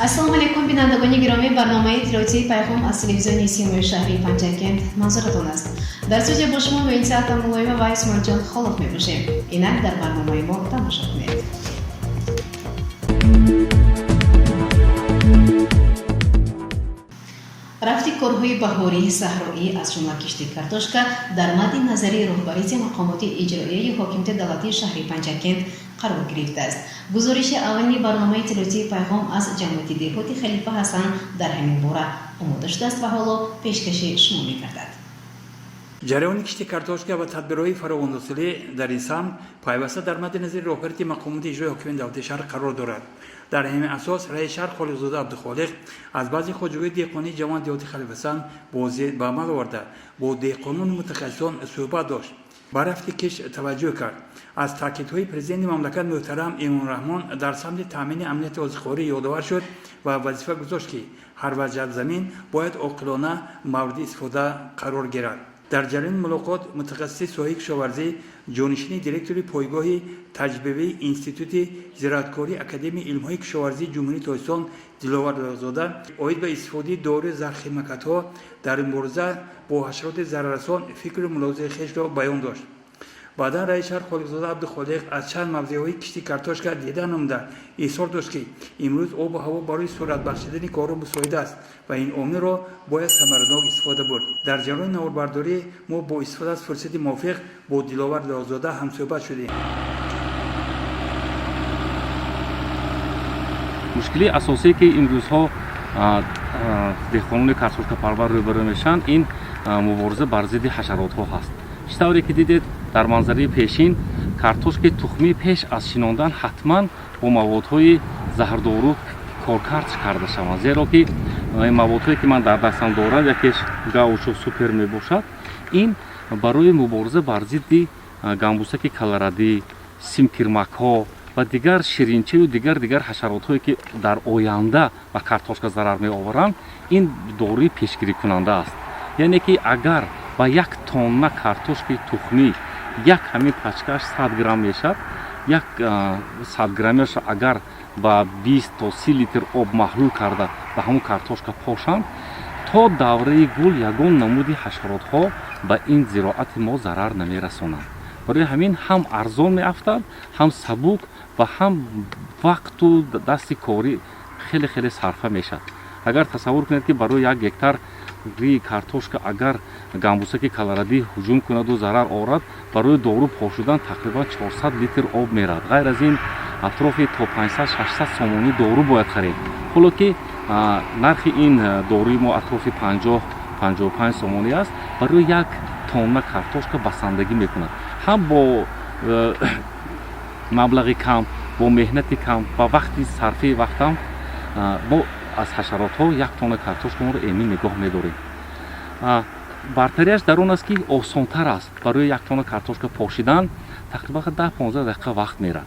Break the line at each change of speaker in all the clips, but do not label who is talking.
السلام علیکم بینندگان گرامی، برنامه تلاوتی پیغام از تلویزیون سیمای شهری پنجکند منظورتون است. در استودیو با شما به این ساعت ملایم و اسمان جان خالق میباشیم. اینک در برنامه ما تماشا کنید. رفتی کارهای بهاری صحرایی از جمله کشتی کارتوشکا در مد نظر رهبری مقامات اجرایی حاکمیت دولتی شهر پنجکند قرار گرفته است. گزارش اولین برنامه تلویزیونی پیغام از جمعیت دهاتی خلیفه حسن در همین باره آماده شده است و حالا پیشکش شما می‌گردد.
جریان کشتی کارتوشکا و تدبیرهای فراوان‌السولی در این سمت پیوسته در مد نظر رهبری مقامات اجرایی حاکمیت دولتی شهر قرار دارد. در همین اساس رئیس شهر خالقزاده عبدالخالق از بعضی خودجوی دهقانی جوان دهاتی خلیفه حسن به عمل آورده با دهقانان متخصصان صحبت داشت. به رفت کش توجه کرد. از تاکیدهای پرزیدنت مملکت محترم امام رحمان در سمت تامین امنیت آذوقه‌خواری یادآور شد و وظیفه گذاشت که هر وجه زمین باید عاقلانه مورد استفاده قرار گیرد. در جریان ملاقات متخصص ساحه کشاورزی جانشین دیرکتوری پایگاه تجربی انستیتوت زراعتکاری اکادمی علم‌های کشاورزی جمهوری تاجیکستان دلاور داغزاده اوید به استفاده دارو زهرخیمکات‌ها در مبارزه با حشرات ضرررسان فکر ملاحظه خویش را بیان داشت. بعدا رئیس شهر خالقزاده عبدالخالق از چند موضوعهای کشتی کارتوشکا دیدن نموده اظهار داشت که امروز آب و هوا برای سرعت بخشیدن کارها مساعد است و این عامل را باید ثمرناک استفاده برد. در جریان نوآورداری ما با استفاده از فرصت موافق با دلاور داغزاده همصحبت شدیم.
مشکلی اساسی که امروزها دهقانان کارتوشکا پرور روبرو میشن این مبارزه بر ضد حشرات ها هست. طوری که دیدید در منظره پیشین کارتوشک تخمی پیش از شیناندن حتما با موادهای زهردارو کارکرد کرده شود، زیرا که این موادهایی که من در دستم دارم یکیش گاوچو سوپر میباشد. این برای مبارزه بر ضد گامبوسک کالرادی، سیمکرمک ها و دیگر شیرینچه و دیگر حشرات هایی که در آینده به کارتوشکا ضرر می آورند این داروی پیشگیری کننده است. یعنی که اگر با یک تانه کارتوشک تخمی یک همین پچکش 100 گرم میشد، یک 100 گرمش اگر با 20 تا 30 لیتر آب محلول کرده به همون کارتوشکا پاشند تا دوره گل یگان نمودی حشرات ها به این زراعت ما ضرر نمی رسانند. برای همین هم ارزان می افتد، هم سبک و هم وقت و دست کاری خیلی صرفه میشد. اگر تصور کنید که برای یک هکتار کارتوشکا اگر گامبوسک کالرادی هجوم کند و ضرر آورد برای دارو پاشیدن تقریبا 400 لیتر آب میرد. غیر از این اطراف تا 500-600 سومانی دارو باید خرید. حالا که نرخ این داروی ما اطراف 50-55 سومانی است، برای یک تانه کارتوشکا بسندگی میکند. هم با مبلغ کم، با مهنت کم و وقتی صرفه وقتم ما از حشرات ها یک تانه کارتوشکا ما رو ایمی نگاه می‌داریم. برتریش در اون است که آسان‌تر است. برای یک تانه کارتوشکا پاشیدن تقریبا 10-15 دقیقه وقت میره.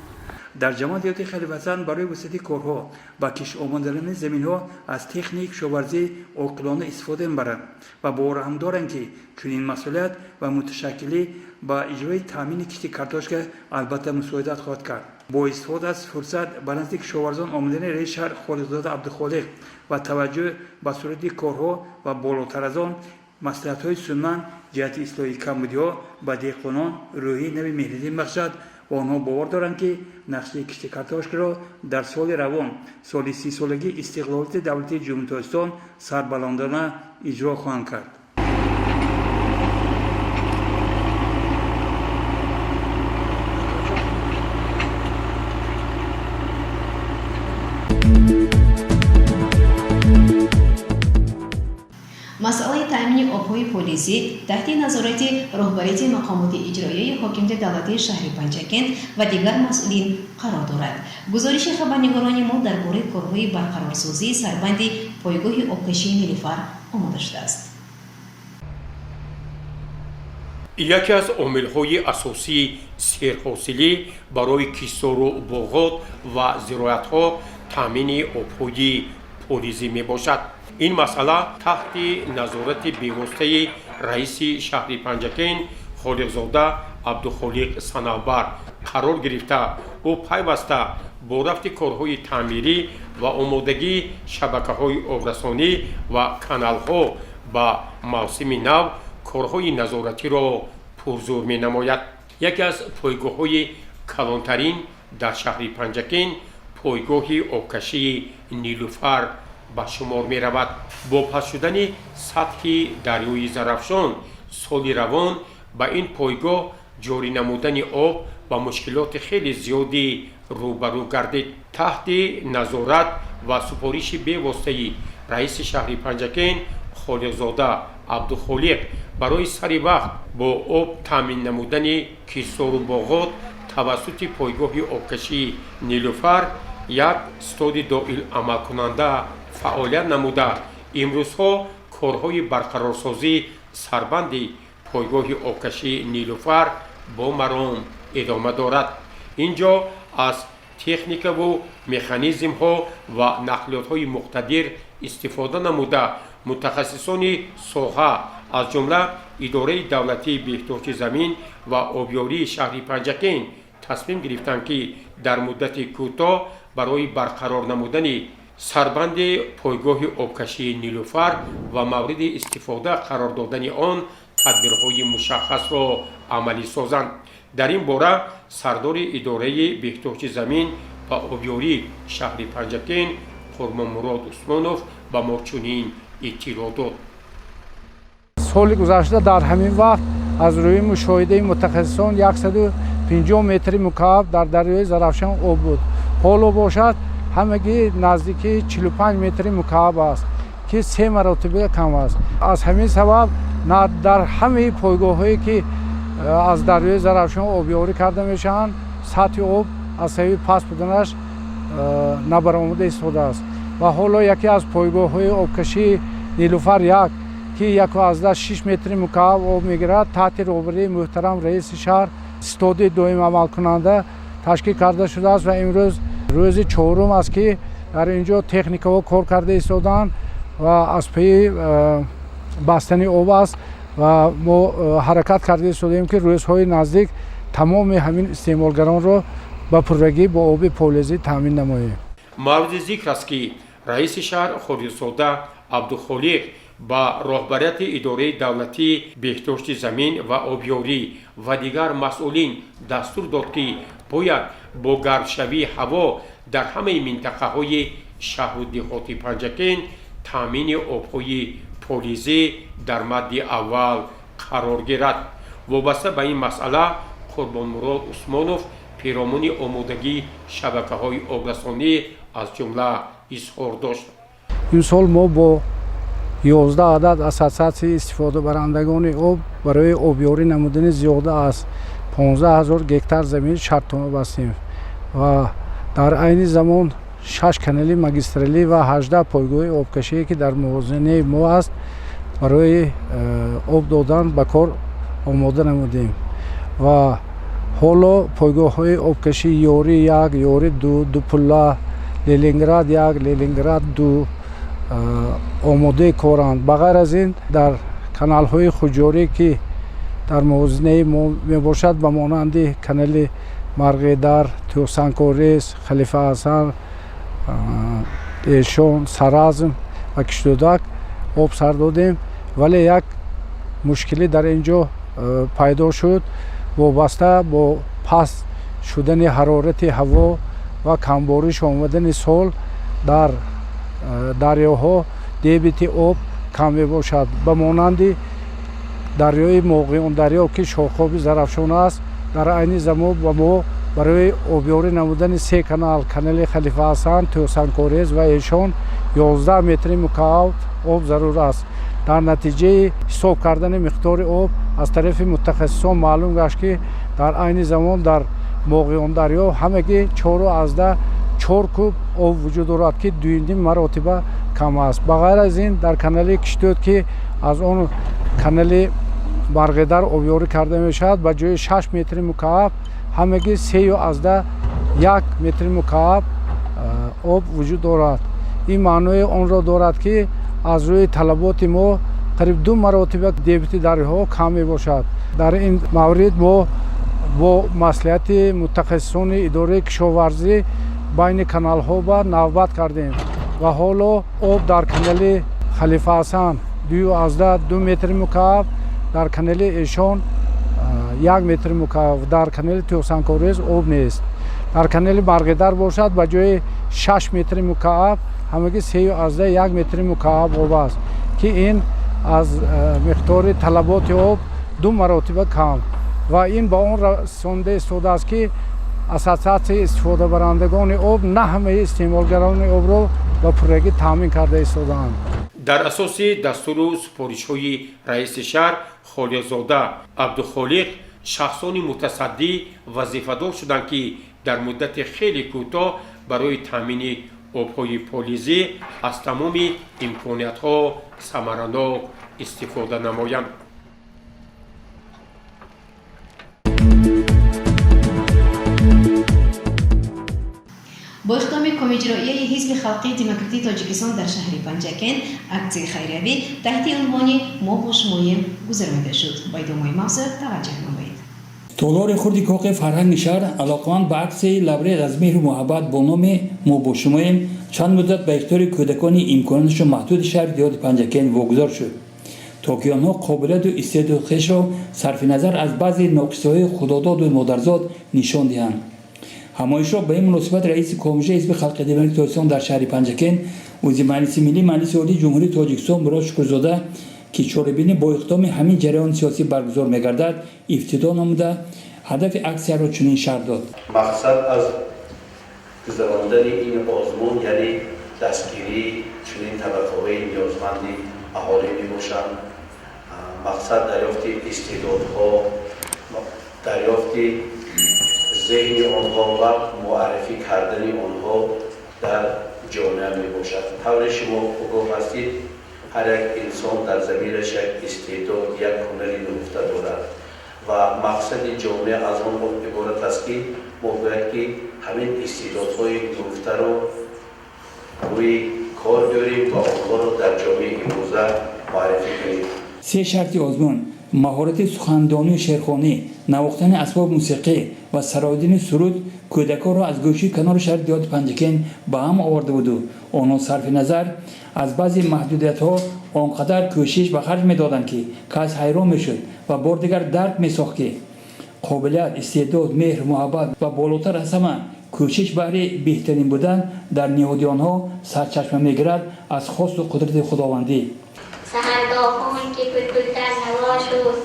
در جمعیت دهاتی خلیفه حسن برای وسعت کارها و کش آمدن زمین ها از تکنیک کشاورزی عاقلانه استفاده می‌برند و باور هم دارند که چنین مسئولیت و متشکلی با اجرای تامین کشتی کارتوشکا البته مساعدت خواهد کرد. با استفاده از فرصت به نزد کشاورزان آمدن رئیس شهر خالقزاده عبدالخالق و توجه به صورت کارها و بالاتر از آن مصلحت‌های سودمند جهت اصلاح کمبودی‌ها به دهقانان روحی نوی مهنتی می‌بخشد و آنها باور دارند که نقشه کشتی کارتوشکا را در سال روان سال 30 سالگی استقلالیت دولتی جمهوری تاجیکستان سربلندانه اجرا خواهند کرد.
مسئله تامین آب‌های پلیسی تحت نظارت رهبری مقامات اجرایی حاکمیت دولتی شهر پنجکند و دیگر مسئولین قرار دارد. گزارش خبرنگاران ما درباره کارهای برقرارسازی سربند پایگاه آبکشی نیلوفر آماده شده است.
یکی از عامل‌های اساسی سیرحاصلی برای کشتار باغات و زراعت‌ها تامین آب‌های پولیزی میباشد. این مسئله تحت نظارت بیواسطه رئیس شهر پنجکین خالقزاده عبدالخالق صنعتبر قرار گرفته. او پیوسته با رفت کارهای تعمیری و آمادگی شبکه‌های آبرسانی و کانال‌ها با موسم نو کارهای نظارتی را پرزور می‌نماید. یکی از پایگاه‌های کلانترین در شهر پنجکین پایگاه آبکشی نیلوفر به شمار می رود. با پس شدن سطح دریای زرافشان سال روان با این پایگاه جاری نمودن آب با مشکلات خیلی زیادی روبرو گردید. تحت نظارت و سپارش بی‌واسطه رئیس شهر پنجکین خالقزاده عبدالخالق برای سری وقت با آب تامین نمودن کشتار و باغات توسط پایگاه آبکشی نیلوفر یک استاد دائم عمل کننده فعالیت نموده. امروزها کارهای برقرارسازی سربند پایگاه آبکشی نیلوفر با مرام ادامه دارد. اینجا از تکنیک و مکانیزم ها و نقلیات های مقتدر استفاده نموده متخصصان ساحه از جمله اداره دولتی بهداشت زمین و آبیاری شهر پنجکین تصمیم گرفتند که در مدت کوتاه برای برقرار نمودن سربند پایگاه آبکشی نیلوفر و مورد استفاده قرار دادن آن تدبیرهای مشخص را عملی سازند. در این باره سردار اداره بهداشت زمین و آبیاری شهر پنجکین خرمامراد عثمانوف به ما چنین اطلاع داد.
سال گذشته در همین وقت از روی مشاهده متخصصان 150 متر مکعب در دریای زرافشان آب بود. حالا باشد همگی نزدیکی 45 متر مکعب است که 3 مرتبه کم است. از همین سبب در همه پایگاه‌هایی که از دریای زرافشان آبیاری کرده میشن سطح آب از سبب پس بودنش نبرآمده ایستاده است. و حالا یکی از پایگاه‌های آبکشی نیلوفر که 1.6 متر مکعب آب میگیرد تحت رهبری محترم رئیس شهر استاد دائم عمل کننده تشکیل کرده شده است و امروز روز 4 است که در اینجا تکنیک‌ها کار کرده ایستادند و از پی بستن آب است و ما حرکت کرده ایستادیم که روزهای نزدیک تمام همین استعمالگران را با پررگی با آب پولیزی تامین نماییم.
مورد ذکر است که رئیس شهر خالقزاده عبدالخالق با رهبریت اداره دولتی بهداشت زمین و آبیاری و دیگر مسئولین دستور داد که باید با گرمشوی هوا در همه منطقه های شهر و دهات پنجکین تامین آبهای پولیزی در مد اول قرار گیرد. وابسته به این مسئله خرمامراد عثمانوف پیرامون آمادگی شبکه های آبرسانی از جمله اظهار داشت.
این سال ما با 11 عدد اساساتی استفاده برندگان آب برای آبیاری نمودن زیاده از 15,000 گکتار زمین شرطنامه بستیم و در عین زمان 6 کانال ماگیسترالی و 18 پایگاه آبکشی که در موازنه ما است برای آب دادن به کار آماده نمودیم و حالا پایگاه های آبکشی یوری 1 یوری 2 دوپلا لیلینگراد 1 لیلینگراد 2 آماده کارند. بغیر از این در کانال های خودجاری که در موازنه ما می باشد به مانند کانال مرغدار، توسانکوریس، خلیفه حسن، ایشون، سرازم و کشتودک آب سر دادیم ولی یک مشکلی در اینجا پیدا شد وابسته با پس شدن حرارت هوا و کمبارش آمدن سال در دریاها دیبیت آب کم می باشد به مانند دریای موقعان دریا که شاخاب زرافشان است. در عین زمان با ما برای آبیاری نمودن 3 کانال خلیفه حسن، توسانکوریز و ایشان 11 متر مکعب آب ضرور است. در نتیجه حساب کردن مقدار آب از طرف متخصصان معلوم گشت که در عین زمان در موقعان دریا همگی 4 کوب آب وجود دارد که 2.5 مرتبه کم است. بغیر از این در کانال کشتود که از اون کانال барғедар обёрӣ карда мешавад. Ба ҷои 6 метри мукааб ҳамагӣ 3.1 метри мукааб об вуҷуд дорад. ин маънои онро дорад ки аз рӯи талаботи мо қариб 2 маротиба дебити дарёҳо кам мебошад. дар ин маврид мо бо маслиҳати мутахассисони идораи кишоварзӣ байни каналҳо ба навбат кардем ва ҳоло об дар канали Халифа Ҳасан 2.2 метри мукааб, дар канали Эшон 1 метри мукааб, дар канали Туҳсанкорез об нест. дар канали Барғедар бошад ба ҷои 6 метри мукааб ҳамагӣ 3.1 метри мукааб об аст ки ин аз миқдори талаботи об 2 маротиба кам ва ин ба он расонда истодааст ки ассотсиатсияи истифодабарандагони об на ҳамаи истеъмолгарони обро ба пуррагӣ таъмин карда истодаанд.
дар асоси дастуру супоришҳои раиси шаҳр Холиқзода Абдухолиқ, шахсони мутасаддӣ вазифадор шуданд ки дар муддати хеле кӯтоҳ барои таъмини обҳои полизӣ аз тамоми имкониятҳо самаранок истифода намоянд.
با اقدام کمیته حزب خلقی دموکراتیک تاجیکستان در شهر پنجکن اکسیون خیریوی تحت عنوان ما با شمایم گذرانده شد. با ادامه موضوع توجه نمایید.
طالار خردی کاخ فرهنگ شهر علاقمند به عکس لبریز از مهر و محبت با نام ما با شمایم چند مدت به اختیار کودکان امکاناتشان محدود شهر یاد پنجکن واگذار شد تا که آنها قابلیت و استعداد خویش را صرف نظر از بعضی ناقصه‌های خداداد و مادرزاد نشان دهند. همایش را به این مناسبت رئیس کمیته حزب خلقی دموکراتیک تاجیکستان در شهر پنجکن عضو مجلس ملی مجلس عالی جمهوری تاجیکستان مراد شکرزاده که چاره‌بینی با اقدام همین جریان سیاسی برگزار می‌گردد افتتاح نموده هدف اکثر را چنین شرح داد.
مقصد از گذراندن این آزمون یعنی دستگیری چنین طبقه‌های نیازمند اهالی میباشند. مقصد دریافت استعدادها، دریافت ذهن آنها و معرفی کردن آنها در جامعه می باشد. طور شما آگاه هستید هر یک انسان در ضمیرش یک استعداد، یک هنری نهفته دارد و مقصد جامعه از آن عبارت است که ما باید که همین استعدادهای نهفته را روی کار بیاریم و آنها را در جامعه امروزه معرفی کنیم.
سه شرط آزمون: مهارت سخنرانی و شعرخوانی، نواختن اسباب موسیقی و سراییدن سرود کودکان را از گوشه کنار شهر دیاد پنجکن به هم آورده بود و آنها صرف نظر از بعضی محدودیت‌ها آنقدر کوشش به خرج می‌دادند که کس حیران می‌شد و بار دیگر درک می‌ساخت که قابلیت، استعداد، مهر، محبت و بالاتر از همه کوشش برای بهترین بودن در نهاد آنها سرچشمه می‌گیرد از خواست و قدرت خداوندی.
سحرگاهان که بلبل در هوا شد،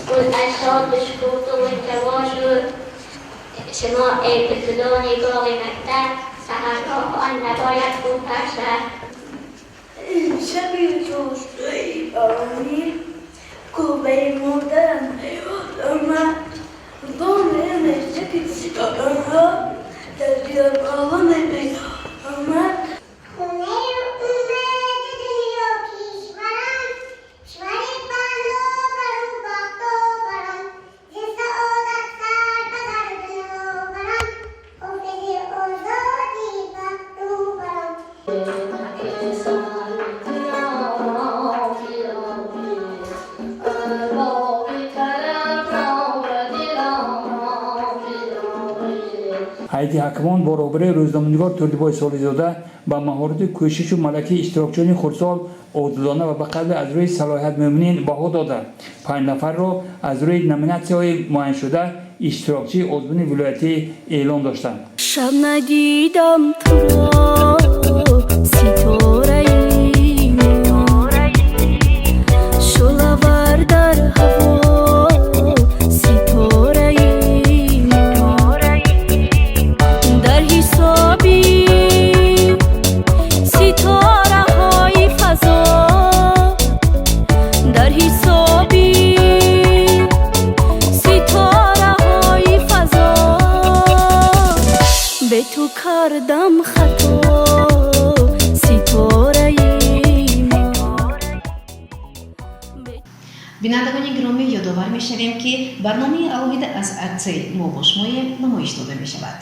گل اشاد بشکفت و انجوا شد. شما ای بلبلان باغ مکتب، سحرگاهان نباید بود پرشد.
شبی جوشتوی بارانی، کوبه مردن حیوان آمد. دانه نشکی ستارها، در دیر باغان بیان آمد.
هیئت حاکمان با رهبری روزنامه‌نگار تردیبای سالیزاده با مهارت کوشش و ملکه اشتراکچیان خردسال عادلانه و به قدر از روی صلاحیت مؤمنین بها داده 5 نفر را از روی نامیناسی‌های معین شده اشتراکچی عضوان ولایتی اعلام داشتند.
شب ندیدم تو را ستاره‌ای شعله‌ور در هوا ستاره‌ای در حسابی ستاره‌های فضا در حسابی ستاره‌های فضا به تو کردم خطا ستاره‌ای
бинандагони гиромӣ ёдовар мешавем ки барномаи алоҳида аз аксияи мо бо шумоем намоиш дода мешавад.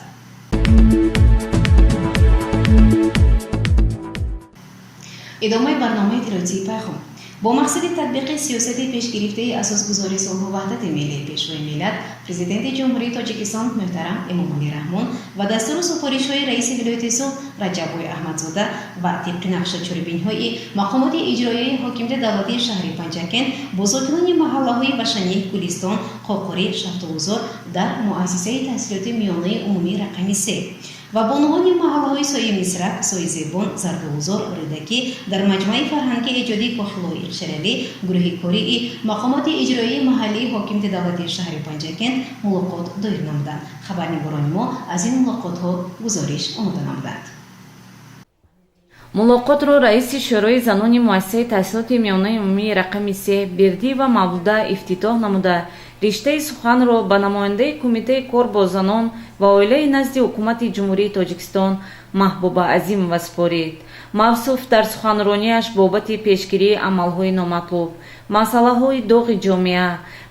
идомаи барномаи тиротии пайхом. бо мақсади татбиқи сиёсати пешгирифтаи асосгузори сулҳу ваҳдати миллии пешвои миллат президенти ҷумҳурии тоҷикистон муҳтарам эмомалӣ раҳмон ва дастуру супоришҳои раиси вилояти суд раҷаббой аҳмадзода ва тибқи нақша чорабинҳои мақомоти иҷроияи ҳокимияти давлатии шаҳри панҷакент бо сокинони маҳаллаҳои башанӣ гулистон қоқурӣ шафтугузор дар муассисаи таҳсилоти миёнаи умумии рақами 3 ва бонуони маҳаллаҳои сои мисрак, сои зебон, зардугузор, рӯдакӣ дар маҷмӯаи фарҳангии эҷодии Кохилои Иқшаравӣ, гурӯҳи кории мақомоти иҷроияи маҳаллии ҳокимияти давлатии шаҳри Панҷакент мулоқот доир намуданд. Хабарнигорони мо аз ин мулоқотҳо гузориш омода намуданд.
мулоқотро раиси шӯрои занони муассисаи таҳсилоти миёнаи умумии рақами 3 Бердӣ ва Мавлуда ифтитоҳ намуда, риштаи суханро ба намояндаи Кумитаи кор бо занон ва оилаи назди ҳукумати ҷумҳурии Тоҷикистон Маҳбуба Азимова супорид. Мавсуф дар суханронияш бобати пешгирии амалҳои номатлуб, масъалаҳои доғи ҷомеа,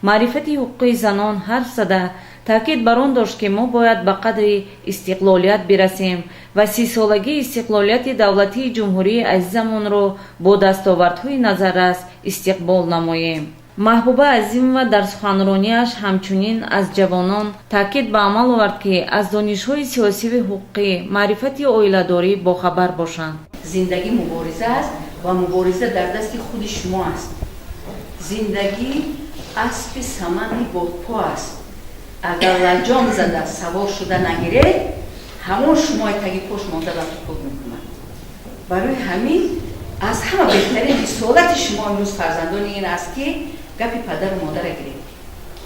маърифати ҳуқуқи занон ҳарф зада, таъкид бар он дошт ки мо бояд ба қадри истиқлолият бирасем ва 30-солагии истиқлолияти давлатии ҷумҳурии азизамонро бо дастовардҳои назаррас истиқбол намоем. Маҳбуба Азимова дар суханронияш ҳамчунин аз ҷавонон таъкид ба амал овард ки аз донишҳои сиёсиву ҳуқуқӣ, маърифати оиладорӣ бохабар бошанд.
зиндагӣ мубориза аст ва мубориза дар дасти худи шумо аст. зиндагӣ аспи самани бодпо аст. агар лаҷон зада савор шуда нагиред, ҳамон шумои таги пош монда ва тукуд мекунад. барои ҳамин аз ҳама беҳтарин рисолати шумо имрӯз фарзандони ин аст ки гапи падару модара гиред,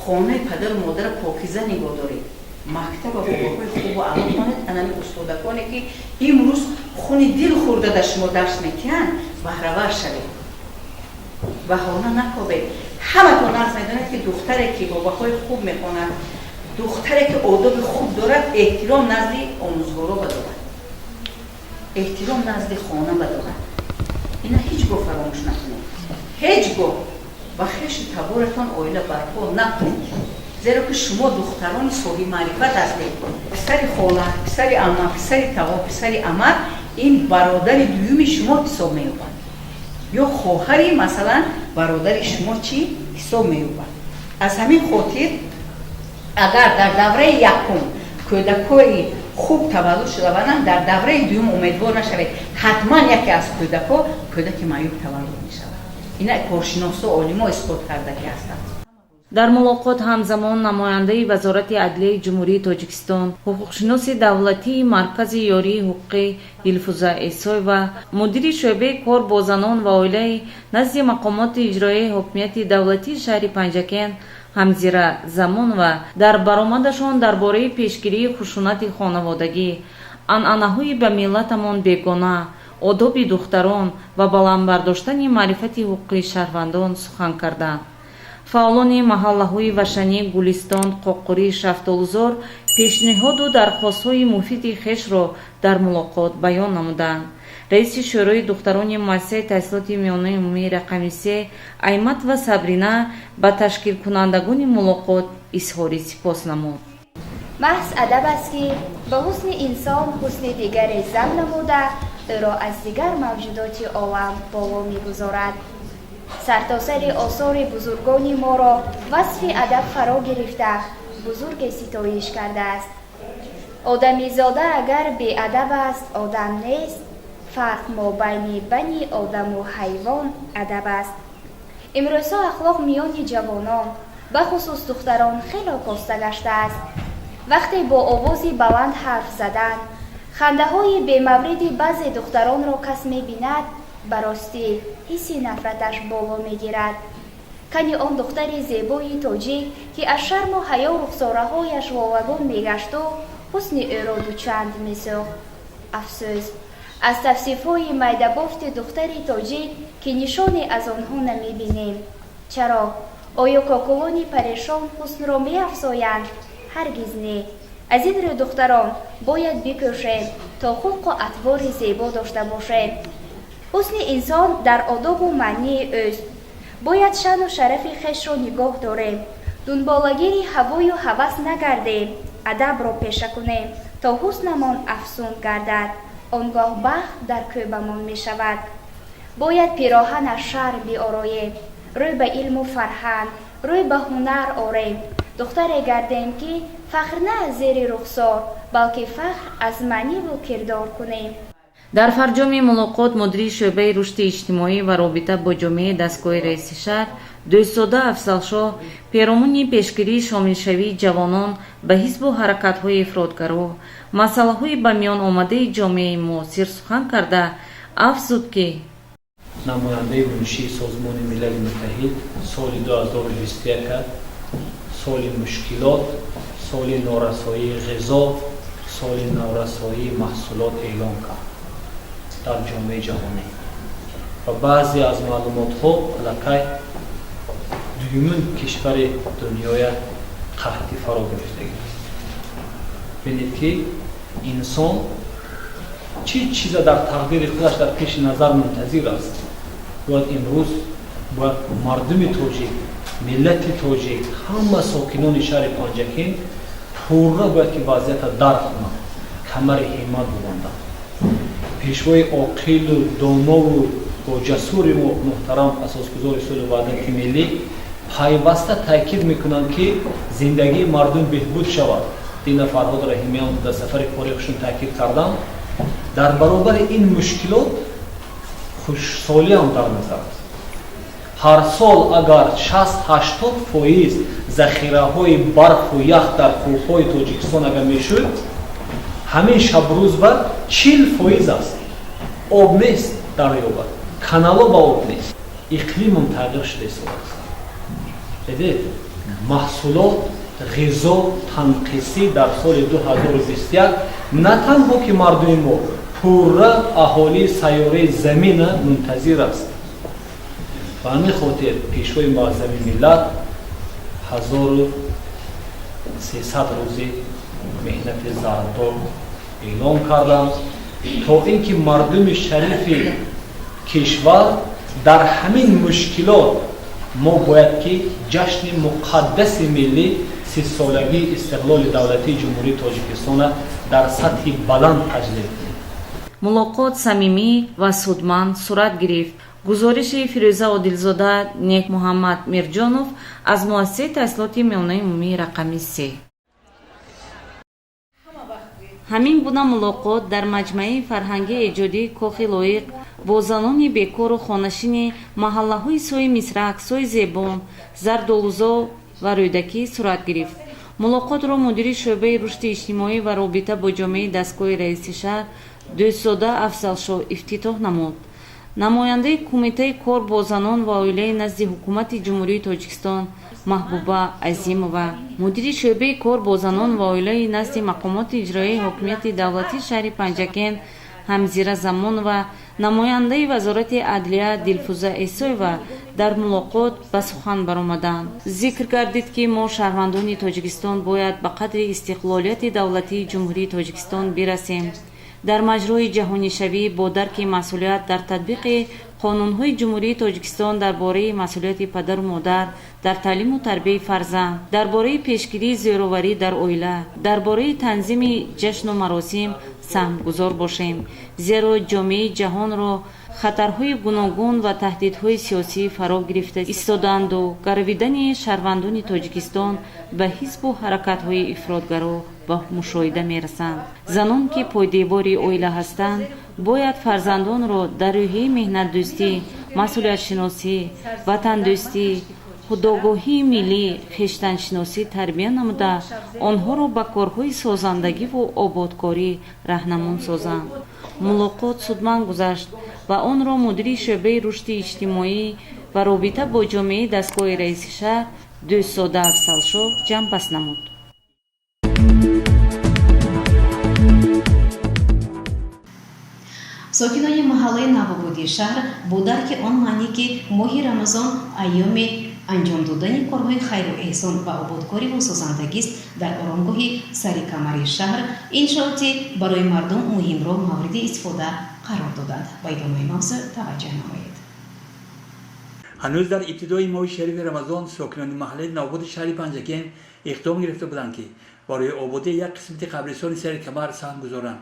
хонаи падару модара покиза нигоҳ доред, мактаба бобоҳои хубу аъло конед. анами устодаконе ки имрӯз хуни дил хӯрда дар шумо дарс мекунанд, баҳравар шавед, баҳона накобед. ҳаматон арз медонед ки духтаре ки бобоҳои хуб мехонад, духтаре ки одоби хуб дорад, эҳтиром назди омӯзгоро ба дорад, эҳтиром назди хона ба дорад. ина ҳеҷ гоҳ фаромӯш накунед, ҳеҷ гоҳ ба хеши таборатон оила барпо накунед, зеро ки шумо духтарони соҳиб маърифат ҳастед. писари хола, писари амма, писари таво, писари амак ин бародари дуюми шумо ҳисоб меёбад, ё хоҳари масалан бародари шумо чӣ ҳисоб меёбад. аз ҳамин хотир агар дар давраи якум кӯдакҳои хуб таваллуд шудаванд, дар давраи дуюм умедвор нашавед, ҳатман яке аз кӯдаки маъюб таваллуд мешавад. ина коршиносо олимо исбот кардаки ҳастанд.
дар мулоқот ҳамзамон намояндаи вазорати адлияи ҷумҳурии Тоҷикистон, ҳуқуқшиноси давлатии маркази ёрии ҳуқуқӣ Дилфуза Эсоева, мудири шӯъбаи кор бо занон ва оилаи назди мақомоти иҷроияи ҳокимияти давлатии шаҳри Панҷакент Ҳамзира Замонова дар баромадашон дар бораи пешгирии хушунати хонаводагӣ, анъанаҳои ба миллатамон бегона, одоби духтарон ва баландбардоштани маърифати ҳуқуқи шаҳрвандон сухан карданд. фаъолони маҳаллаҳои Вашанӣ, Гулистон, Қоқурӣ, Шафтулзор пешниҳоду дархостҳои муфиди хешро дар мулоқот баён намуданд. раиси шӯрои духтарони муассисаи таҳсилоти миёнаи умумии рақами 3 Айматова Сабрина ба ташкилкунандагони мулоқот изҳори сипос намуд.
маҳз адаб аст ки ба ҳусни инсон ҳусни дигаре зам намуда, ӯро аз дигар мавҷудоти олам боло мегузорад. сартосари осори бузургони моро васфи адаб фаро гирифта, бузурге ситоиш кардааст. одамизода агар беадаб аст, одам нест. фарқ мобайни бани одаму ҳайвон адаб аст. имрӯзҳо ахлоқ миёни ҷавонон, бахусус духтарон хело коста гаштааст. вақте бо овози баланд ҳарф задан, хандаҳои бемавриди баъзе духтаронро кас мебинад, баростӣ ҳисси нафраташ боло мегирад. кани он духтари зебои тоҷик ки аз шарму ҳаё рухсораҳояш волагон мегашту, ҳусни ӯро дучанд месӯхт. афсӯс, аз тавсифҳои майдабофти духтари тоҷик ки нишоне аз онҳо намебинем. чаро оё кокулони парешон ҳуснро меафзоянд? ҳаргиз не. аз ин рӯ духтарон бояд бикӯшем то хулқу атвори зебо дошта бошем. ҳусни инсон дар одобу маънии ӯст. бояд шану шарафи хешро нигоҳ дорем, дунболагири ҳавою ҳавас нагардем, адабро пеша кунем, то ҳуснамон афзун гардад, онгоҳ бахт дар кӯбамон мешавад. бояд пироҳанаш шаҳр биороем, рӯй ба илму фарҳанг, рӯй ба ҳунар орем, духтаре гардем ки фахр на аз зери рухсор, балки фахр аз маъниву кирдор кунем.
дар фарҷоми мулоқот мудири шӯъбаи рушди иҷтимоӣ ва робита бо ҷомеаи дастгоҳи раиси шаҳр дӯстзода афзалшоҳ пиромони пешгирии шомилшавии ҷавонон ба ҳизбу ҳаракатҳои ифродгаро масъалаҳои ба миён омадаи ҷомеаи муосир сухан карда афзуд ки
намояндаи муншии созмони милали муттаҳид соли 2021 соли мушкилот, соли норасоии ғизо, соли норасоии маҳсулот эълон кард дар ҷомеаи ҷаҳонӣ ва баъзе аз маълумотҳо аллакай дуюмин кишвари дунёя қаҳтӣ фаро гирифтагист. бинед ки инсон чӣ чиза дар тақдири худаш дар пеши назар мунтазир аст. бояд имрӯз бояд мардуми тоҷик, миллати тоҷик, ҳама сокинони шаҳри панҷакин пурра бояд ки вазъията дарк кунанд, камари ҳиммат бубанданд. пешвои оқилу донову боҷасури мо муҳтарам асосгузори сулҳу ваҳдати миллӣ пайваста таъкид мекунанд ки зиндагии мардум беҳбуд шавад. дина фарҳод раҳимиён дар сафари корихшон таъкид карданд. дар баробари ин мушкилот хушсолиам дар назар аст. ҳар сол агар 60-80% захираҳои барфу ях дар кӯҳҳои тоҷикистон агар мешуд, ҳамин шабрӯзба 40% аст. об нест дарёба, канало ба об нест. иқлимам тағйир шуда истодааст. дидед маҳсулот ғизо танқисӣ дар соли 2021 на танҳо ки мардуми мо пурра аҳолии сайёраи замина мунтазир аст. ба ҳамин хотир пешвои муаззами миллат 1300 рӯзи меҳнати зардор эълон карданд, то ин ки мардуми шарифи кишвар дар ҳамин мушкилот мо бояд ки ҷашни муқаддаси миллӣ 30-солагии истиқлоли давлатии ҷумҳурии тоҷикистона дар сатҳи баланд таҷлил кунем.
мулоқот самимӣ ва судманд сурат гирифт. гузориши фирӯза одилзода нек муҳаммад мирҷонов аз муассисаи таҳсилоти миёнаи умумии рақами 3. ҳамин гуна мулоқот дар маҷмаи фарҳангии эҷодии кохи лоиқ бо занони бекору хонашини маҳаллаҳои сои мисрак, сои зебон, зардолузо ва рӯдакӣ сурат гирифт. мулоқотро мудири шӯъбаи рушди иҷтимоӣ ва робита бо ҷомеаи дастгоҳи раиси шаҳр дӯстзода афзалшоҳ ифтитоҳ намуд. намояндаи кумитаи кор бо занон ва оилаи назди ҳукумати ҷумҳурии тоҷикистон маҳбуба азимова, мудири шӯъбаи кор бо занон ва оилаи назди мақомоти иҷроии ҳокимияти давлатии шаҳри панҷакен ҳамзира замонова, намояндаи вазорати адлия дилфуза эсоева дар мулоқот ба сухан баромаданд. зикр гардид ки мо шаҳрвандони тоҷикистон бояд ба қадри истиқлолияти давлатии ҷумҳурии тоҷикистон бирасем. дар маҷрои ҷаҳонишавӣ бо дарки масъулият дар татбиқи қонунҳои ҷумҳурии тоҷикистон дар бораи масъулияти падару модар дар таълиму тарбияи фарзанд, дар бораи пешгирии зӯроварӣ дар оила, дар бораи танзими ҷашну маросим саҳмгузор бошем, зеро ҷомеаи ҷаҳонро хатарҳои гуногун ва таҳдидҳои сиёсӣ фаро гирифта истоданду гаравидани шаҳрвандони тоҷикистон ба ҳизбу ҳаракатҳои ифродгаро ба мушоҳида мерасанд. занон ки пойдевори оила ҳастанд бояд фарзандонро дар рӯҳияи меҳнатдӯстӣ, масъулиятшиносӣ, ватандӯстӣ, худогоҳии миллӣ, хештаншиносӣ тарбия намуда онҳоро ба корҳои созандагиву ободкорӣ раҳнамон созанд. мулоқот судманд гузашт ва онро мудири шӯъбаи рушди иҷтимоӣ ва робита бо ҷомеаи дастгоҳи раиси шаҳр дӯстзода афзалшоҳ ҷамъбаст намуд.
сокинони маҳаллаи навобудии шаҳр бо дарки он маъне ки моҳи рамазон айёми анҷом додани корҳои хайру эҳсон ва ободкориву созандагист, дар оромгоҳи сари камари шаҳр иншооти барои мардум муҳимро мавриди истифода қарор доданд. ба идомаи мавзӯъ таваҷҷӯҳ намоед.
هنوز در ابتدای ماه شریف رمضان ساکنان محله نوبود شهر پنجکین اقدام گرفته بودند که برای آبادی یک قسمت قبرستان سر کمر سهم گذارند.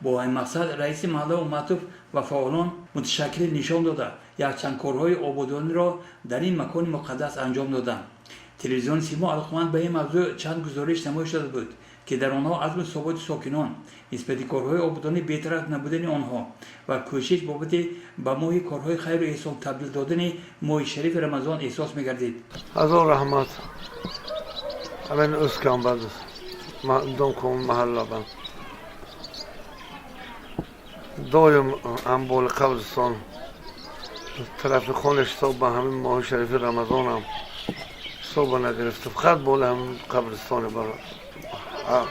با این مقصد رئیس محله و معطوف و فعالان متشکل نشان داده یک چند کارهای آبادانی را در این مکان مقدس انجام دادند. تلویزیون سیما علاقمند به این موضوع چند گزارش نمایش داده بود که در آنها عزم ثابت ساکنان نسبت کارهای آبادانی بی‌طرف نبودن آنها و کوشش بابت به ماه کارهای خیر و احسان تبدیل دادن ماه شریف رمضان احساس می‌گردید.
هزار رحمت. همین اسکان بعد دم کن محله بند. دایم انبال قبرستان طرف خونش صبح به همین ماه شریف رمضان هم صبح نگرفته فقط بول هم قبرستان برای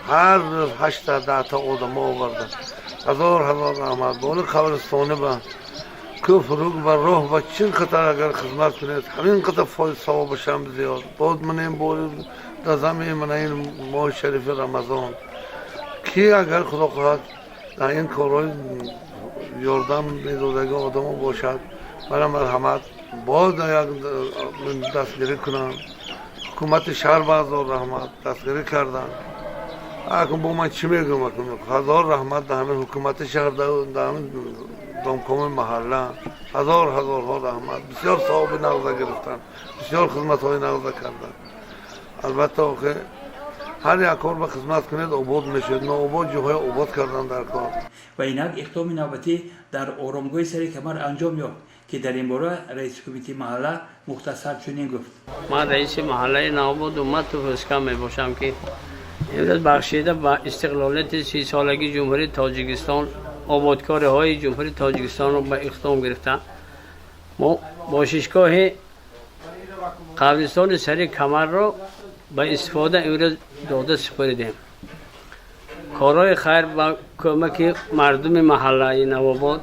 هر 8 تا 10 تا آدم آورده هزار رحمت بول قبرستانه به کفر و روح و چین قطر اگر خدمت کنید همین قطر فایل ثواب شم زیاد بود من این بول در زمین من این ماه شریف رمضان کی اگر خدا خواهد در این کارهای یاردم میدادگی آدم ها باشد برای مرحمت باز یک دستگیری کنن حکومت شهر بازار رحمت دستگیری کردن اکنون با من چی میگم هزار رحمت در همین حکومت شهر در همین دامکوم محله هزار ها رحمت بسیار ثواب نغزه گرفتن بسیار خدمت های نغزه کردن البته که هر یک کار به خدمت کنید آباد میشد نه آباد جاهای آباد کردن در کار
و اینک اقدام نوبتی در آرامگاه سر کمر انجام یافت که در این باره رئیس کمیته محله مختصر چنین گفت
من رئیس محله نوباد اومد تو فسکا می باشم که امروز بخشیده با استقلالیت 30 سالگی جمهوری تاجیکستان آبادکاری های جمهوری تاجیکستان رو به اقدام گرفتن ما باششگاه قبرستان سر کمر رو به استفاده امروز داده سپردیم کارهای خیر با کمک مردم محله نوآباد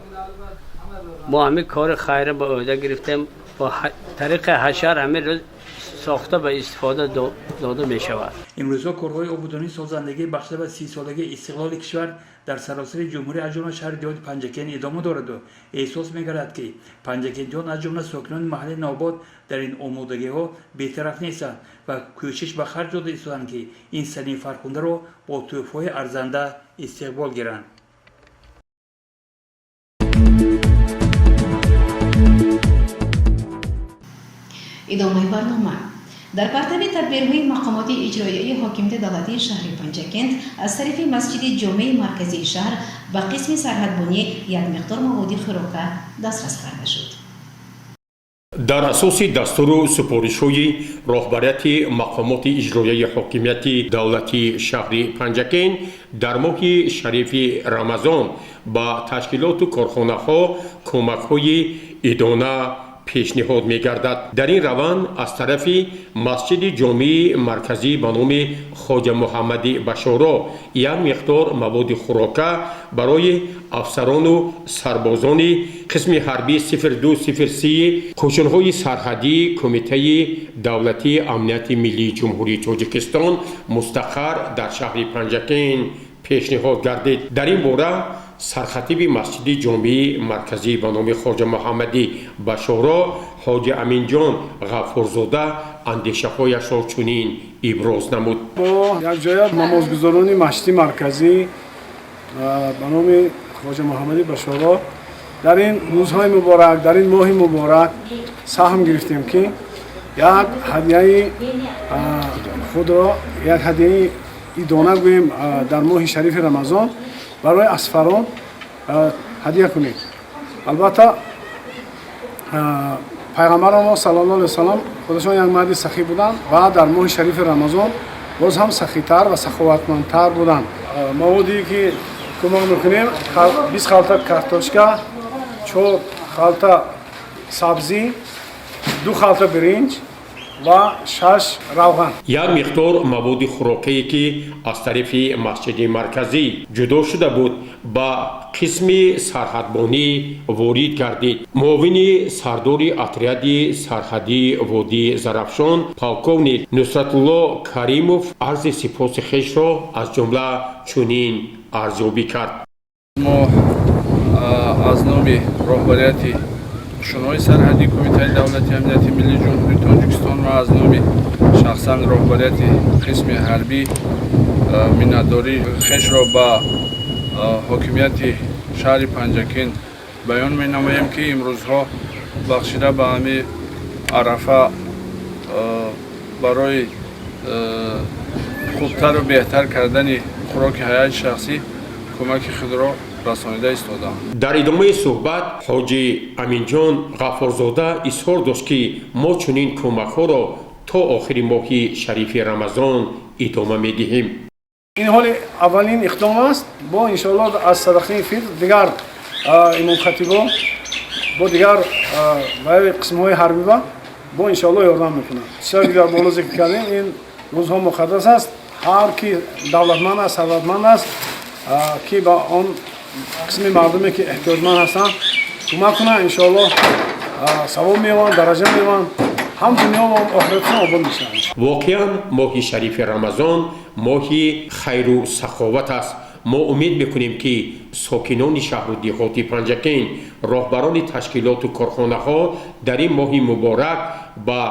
ما همه کار خیر به عهده گرفتیم با طریق حشر همه روز ساخته به استفاده داده می شود.
امروزها کارهای آبادانی سازندگی بخشیده به 30 سالگی استقلال کشور در سراسر جمهوری از جمله شهر دیهات پنجکین ادامه دارد و احساس می‌گردد که پنجکینیان از جمله ساکنان محله نوآباد در این آمادگی‌ها بی‌طرف نیستند و کوشش به خرج داده ایستادند که این سنی فرخنده را با تحفه‌های ارزنده استقبال گیرند.
ادامه برنامه در پرتب تدبیرهای مقامات اجرایی حاکمیت دولتی شهر پنجکند از طرف مسجد جامع مرکزی شهر و قسم سرحدبانی یک مقدار مواد خوراک دسترس کرده شد.
در اساس دستور سپارش‌های رهبریت مقامات اجرایی حاکمیت دولتی شهر پنجکین در ماه شریف رمضان با تشکیلات و کارخانه‌ها کمک‌های ادانه پیشنهاد می‌گردد. در این روند از طرف مسجد جامع مرکزی به نام خواجه محمد بشارا یک مقدار مواد خوراک برای افسران و سربازان قسم حربی 0203 قوشن‌های سرحدی کمیته دولتی امنیت ملی جمهوری تاجیکستان مستقر در شهر پنجکین پیشنهاد گردید. در این باره سرخطیب مسجد جامع مرکزی به نام خواجه محمد بشارا حاجی امین جان غفورزاده اندیشه هایش را چنین ابراز نمود.
با یک جای نمازگزاران مسجد مرکزی به نام خواجه محمد بشارا در این روزهای مبارک در این ماه مبارک سهم گرفتیم که یک هدیه خود را یک هدیه دانه گوییم در ماه شریف رمضان برای اسفران هدیه کنید. البته پیغمبر ما صلی الله علیه و سلم خودشان یک مرد سخی بودند و در ماه شریف رمضان باز هم سخی‌تر و سخاوتمندتر بودند. موادی که کمک میکنیم 20 خلطه کارتوشکا، 4 خلطه سبزی، 2 خلطه برنج و 6 روغن.
یک مقدار مواد خوراکی که از طرف مسجد مرکزی جدا شده بود با قسم سرحدبانی وارد گردید. معاون سردار اتریاد سرحدی وادی زرافشان پالکونیک نصرت الله کریموف عرض سپاس خویش را از جمله چنین ارزیابی کرد.
ما از نام رهبریت
ҳуқуқшуноси сарҳадии Кумитаи давлати амнияти миллии ҷумҳурии Тоҷикистон ва аз номи шахсан роҳбарияти қисми ҳарбӣ миннатдорӣ хешро ба ҳокимияти шаҳри Панҷакент баён менамоем, ки имрӯзҳо бахшида ба ҳами арафа барои хубтару беҳтар кардани хӯроки ҳаёти шахсӣ кӯмаки худро расонида истодаам.
дар идомаи суҳбат ҳоҷи Аминҷон Ғаффорзода изҳор дошт, ки мо чунин кӯмакҳоро то охири моҳи шарифи Рамазон идома медиҳем.
ин ҳоли аввалин иқдом аст. бо иншоаллоҳ аз садақаи фитр дигар имомхатибо бо дигар қисмҳои ҳарбива бо иншоаллоҳ ёрдам мекунанд. чизе дар боло зикр кардем, ин рӯзҳо муқаддас аст. ҳар ки давлатманд аст, сарватманд аст, ки ба он қисми мардуме ки эҳтиёҷманд ҳастанд кӯмак кунанд, иншоаллоҳ савоб меёбанд, дараҷа меёбанд, ҳам дунё ва охиратшон обод мешаванд.
воқеан моҳи шарифи Рамазон моҳи хайру саховат аст. мо умед мекунем, ки сокинони шаҳру деҳоти Панҷакент, роҳбарони ташкилоту корхонаҳо дар ин моҳи муборак ба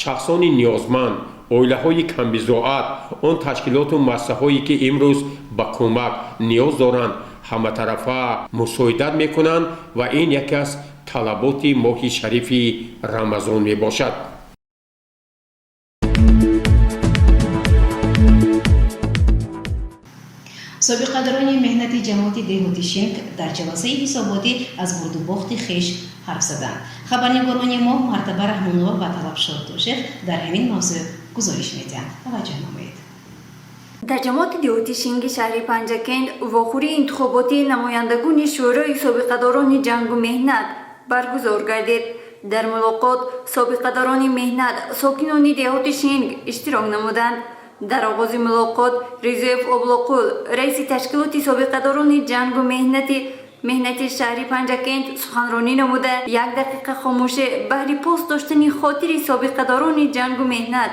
шахсони ниёзманд, оилаҳои камбизоат, он ташкилоту муассисаҳое ки имрӯз ба кӯмак ниёз доранд, ҳаматарафа мусоидат мекунанд ва ин яке аз талаботи моҳи шарифи Рамазон мебошад.
собиқадорони меҳнати ҷамоати деҳоти Шинг дар ҷаласаи ҳисоботӣ аз бурду бохти хеш ҳарф заданд. хабарнигорони мо Мартаба Раҳмонова ва Талабшод Тошев дар ҳамин мавзӯъ гузориш медиҳанд. таваҷҷӯҳ намоед.
дар ҷамоати деҳоти Шинги шаҳри Панҷакент вохӯрии интихоботии намояндагони шӯрои собиқадорони ҷангу меҳнат баргузор гардид. дар мулоқот собиқадорони меҳнат сокинони деҳоти Шинг иштирок намуданд. дар оғози мулоқот Ризоев Облоқул, раиси ташкилоти собиқадорони ҷангу меҳнати шаҳри Панҷакент суханронӣ намуда, 1 дақиқа хомӯшӣ баҳри пост доштани хотири собиқадорони ҷангу меҳнат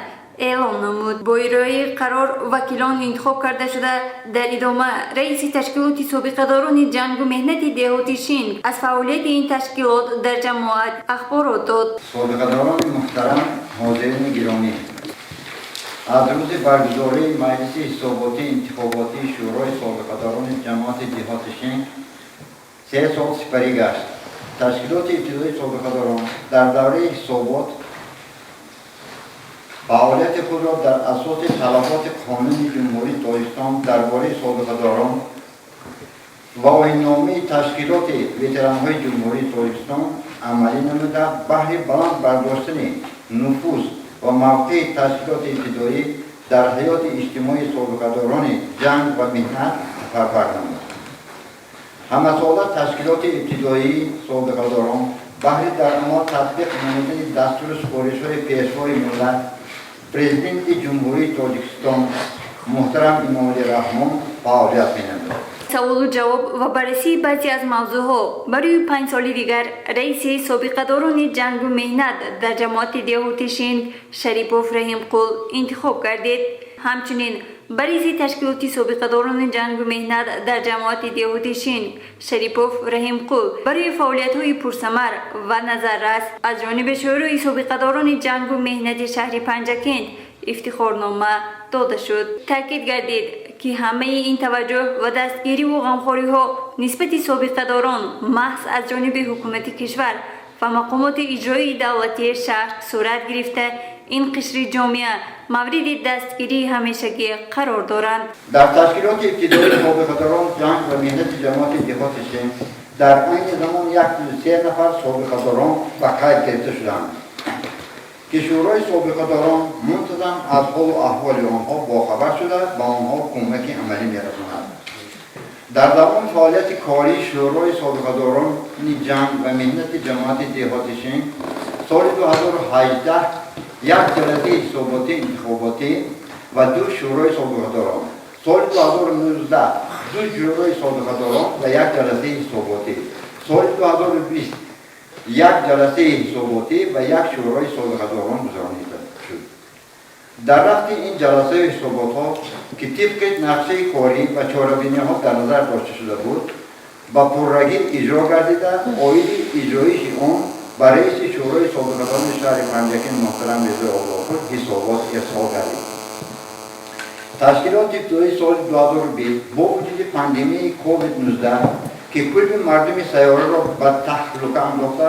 эълон намуд. бо ироаи қарор вакилон интихоб карда шуда дар идома раиси ташкилоти собиқадорони ҷангу меҳнати деҳоти Шинг аз фаъолияти ин ташкилот дар ҷамоат ахборот дод.
собиқадорони муҳтарам, ҳозирини гиромӣ, аз рӯзи баргузории маҷлиси ҳисоботии интихоботии шӯрои собиқадорони ҷамоати деҳоти Шинг 3 сол сипарӣ гашт. ташкилоти ибтидоии собиқадорон дар давраи ҳисобот фаъолияти худро дар асоси талаботи қонуни ҷумҳурии Тоҷикистон дар бораи собиқадорон ва оинномаи ташкилоти ветеранҳои ҷумҳурии Тоҷикистон амалӣ намуда, баҳри баланд бардоштани нуфуз ва мавқеи ташкилоти ибтидоӣ дар ҳаёти иҷтимоии собиқадорони ҷанг ва меҳнат сафар намуд. ҳамасола ташкилоти ибтидоии собиқадорон баҳри дар амал татбиқ намудани дастури супоришҳои пешвои миллат президенти ҷумҳурии Тоҷикистон муҳтарам Эмомалӣ Раҳмон фаъолият менамуд.
саволу ҷавоб ва баррасии баъзе аз мавзӯъҳо барои 5 соли дигар раиси собиқадорони ҷангу меҳнат дар ҷамоати деҳоти Шинг Шарипов Раҳимқул интихоб гардид. ҳамчунин ба раиси ташкилоти собиқадорони ҷангу меҳнат дар ҷамоати деҳоти Шинг Шарипов Раҳимқул барои фаъолиятҳои пурсамар ва назаррас аз ҷониби шӯрои собиқадорони ҷангу меҳнати шаҳри Панҷакент ифтихорнома дода шуд. таъкид гардид, ки ҳамаи ин таваҷҷӯҳ ва дастгириву ғамхориҳо нисбати собиқадорон маҳз аз ҷониби ҳукумати кишвар ва мақомоти иҷроии давлатии шаҳр сурат гирифта, ин қишри ҷомеа мавриди дастгирии ҳамешагӣ қарор доранд.
дар ташкилоти ибтидоии собиқадорон ҷанг ва меҳнати ҷамоати деҳоти Шинг дар айни замон 103 нафар собиқадорон ба қайд гирифта шуданд, ки шӯрои собиқадорон мунтазам аз ҳолу аҳволи онҳо бохабар шуда ба онҳо кӯмаки амалӣ мерасонад. дар давоми фаъолияти кории шӯрои собиқадорони ҷанг ва меҳнати ҷамоати деҳоти Шинг соли 2018 1 ҷаласаи ҳисоботии интихоботӣ ва 2 шӯрои собиқадорон, соли 2019 2 шӯрои собиқадорон ва 1 ҷаласаи ҳисоботӣ, соли 2020 1 ҷаласаи ҳисоботӣ ва 1 шӯрои собиқадорон гузаронида шуд. дар рафти ин ҷаласаи ҳисоботҳо ки тибқи нақшаи корӣ ва чорабиниҳо дар назар дошта шуда буд, ба пуррагӣ иҷро гардида, оиди иҷроиши он با رئیس شورای سابقداران شهر پنجکین محترم رضا آقاپور حسابات ارسال کردیم. تشکیلات ابتدایی سال 2020 با وجود پاندمی کووید 19 که کل مردم سیاره را به تهلکه انداخته،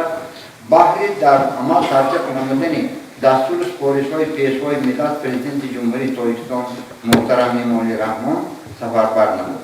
بهر در عمل ترجیح نمودن دستور سپارش‌های پیشوای ملت پرزیدنت جمهوری تاجیکستان محترم امالی رحمان سفربر نمود.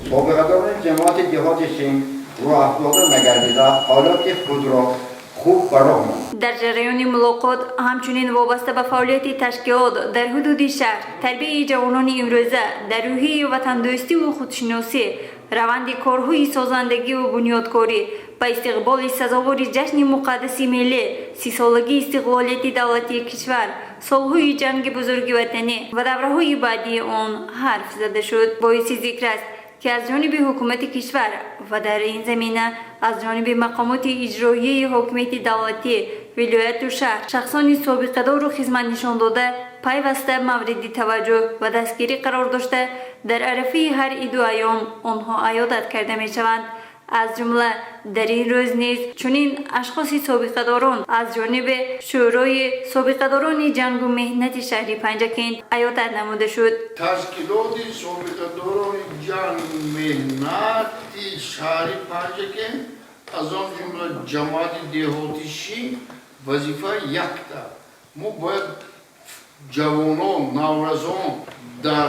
سابقداران جماعت دهات شین رو افزوده نگردیده حالات خود را خوب براه ماند.
در جریان ملاقات همچنین وابسته به فعالیت تشکیلات در حدود شهر، تربیت جوانان امروزه در روحیه وطندوستی و خودشناسی، روند کارهای سازندگی و بنیادکاری به استقبال سزاوار جشن مقدس ملی 30 سالگی استقلالیت دولتی کشور، سالهای جنگ بزرگ وطنی و دوره‌های بعدی آن حرف زده شد. باعث ذکر است که از جانب حکومت کشور و در این زمینه از جانب مقامات اجرایی حکومت دولتی، ولایت و شهر شخصان سابقه‌دار و خدمت نشان داده پیوسته مورد توجه و دستگیری قرار داشته در عرفه هر عید و ایام آنها عیادت کرده می شوند. از جمله در این روز نیز چنین اشخاص سابقه‌داران از جانب شورای سابقه‌داران جنگ و مهنت شهر پنجکین عیادت نموده شد.
تشکیلات سابقه‌داران جنگ و مهنت شهر پنجکین از آن جمله جماعت دهاتی شین وظیفه یکتا. ما باید جوانان نورزان در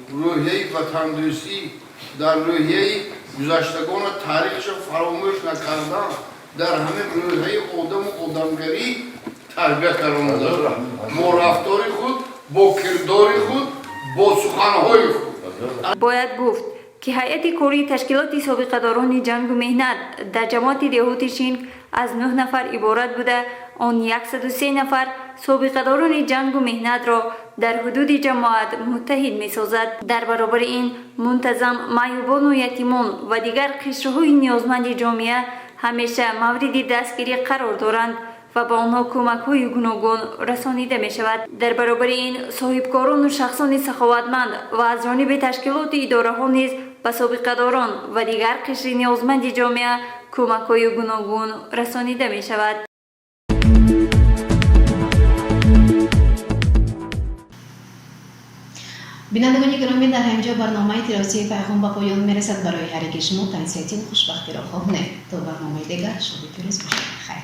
روحیه وطندوستی، در روحیه گذشتگان تاریخش فراموش نکردن، در همه روحیه آدم و آدمگری تربیت کردن. با رفتار خود، با کردار خود، با سخنهای خود.
باید گفت که هیئت کاری تشکیلات سابقه‌داران جنگ و مهنت در جماعت دهاتی شین از 9 نفر عبارت بوده. آن 103 نفر سابقه‌داران جنگ و مهنت را در حدود جماعت متحد می سازد. در برابر این منتظم معیوبان و یتیمان و دیگر قشرهای نیازمند جامعه همیشه مورد دستگیری قرار دارند و به آنها کمک‌های گوناگون رسانیده می شود. در برابر این صاحبکاران و شخصان سخاوتمند و از جانب تشکیلات اداره ها نیز به سابقه‌داران و دیگر قشر نیازمند جامعه کمک‌های گوناگون رسانیده می شود.
بینندگان گرامی، در همینجا برنامه تلویزیونی پیغام به پایان میرسد. برای هر یک شما تنسیتین خوشبختی را خواهیم. تا برنامه دیگر شب پیروز باشید. خیر.